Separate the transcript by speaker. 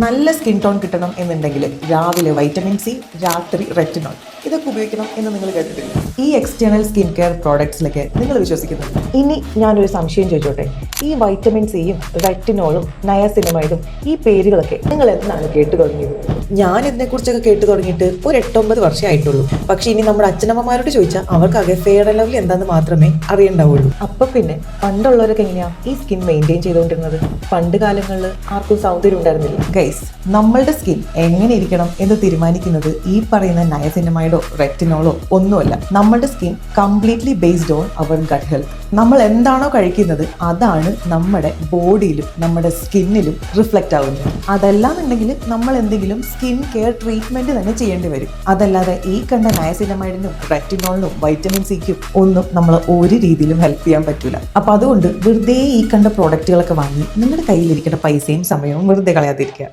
Speaker 1: നല്ല skin tone കിട്ടണം എന്നുണ്ടെങ്കിൽ രാവിലെ വൈറ്റമിൻ സി, രാത്രി റെറ്റിനോൾ ഇതൊക്കെ ഉപയോഗിക്കണം എന്ന് നിങ്ങൾ കേട്ടിട്ടില്ല. ഈ എക്സ്റ്റേണൽ സ്കിൻ കെയർ പ്രോഡക്ട്സിലൊക്കെ നിങ്ങൾ വിശ്വസിക്കുന്നുണ്ട്. ഇനി ഞാനൊരു സംശയം ചോദിച്ചോട്ടെ, ഈ വൈറ്റമിൻ സിയും റെറ്റിനോളും നയാസിനമൈഡും ഈ പേരുകളൊക്കെ നിങ്ങൾ എന്നാണ് കേട്ടു തുടങ്ങിയത്? ഞാൻ ഇതിനെക്കുറിച്ചൊക്കെ കേട്ടു തുടങ്ങിയിട്ട് ഒരു 8-9 വർഷമേ ആയിട്ടുള്ളൂ. പക്ഷെ ഇനി നമ്മുടെ അച്ഛനമ്മമാരോട് ചോദിച്ചാൽ അവർക്കാകെ ഫെയർ ആൻഡ് ലവ്ലി എന്താണെന്ന് മാത്രമേ അറിയണ്ടാവുള്ളൂ. അപ്പൊ പിന്നെ പണ്ടുള്ളവരൊക്കെ എങ്ങനെയാ ഈ സ്കിൻ മെയിൻറ്റെയിൻ ചെയ്തുകൊണ്ടിരുന്നത്? പണ്ട് കാലങ്ങളിൽ ആർക്കും സൗന്ദര്യം ഉണ്ടായിരുന്നില്ല. ഗൈസ്, നമ്മളുടെ സ്കിൻ എങ്ങനെ ഇരിക്കണം എന്ന് തീരുമാനിക്കുന്നത് ഈ പറയുന്ന നയസിനമൈഡോ റെറ്റിനോളോ ഒന്നുമല്ല. നമ്മളുടെ skin completely based on our gut health. നമ്മൾ എന്താണോ കഴിക്കുന്നത് അതാണ് നമ്മുടെ ബോഡിയിലും നമ്മുടെ സ്കിന്നിലും റിഫ്ലക്റ്റ് ആവുന്നത്. അതല്ലാന്നുണ്ടെങ്കിൽ നമ്മൾ എന്തെങ്കിലും സ്കിൻ കെയർ ട്രീറ്റ്മെന്റ് തന്നെ ചെയ്യേണ്ടി വരും. അതല്ലാതെ ഈ കണ്ട നയസിനമൈഡിനും റെറ്റിനോളിനും വൈറ്റമിൻ സിക്കും ഒന്നും നമ്മൾ ഒരു രീതിയിലും ഹെൽപ്പ് ചെയ്യാൻ പറ്റൂല. അപ്പൊ അതുകൊണ്ട് വെറുതെ ഈ കണ്ട പ്രോഡക്റ്റുകളൊക്കെ വാങ്ങി നിങ്ങളുടെ കയ്യിലിരിക്കുന്ന പൈസയും സമയവും വെറുതെ കളയാതിരിക്കുക.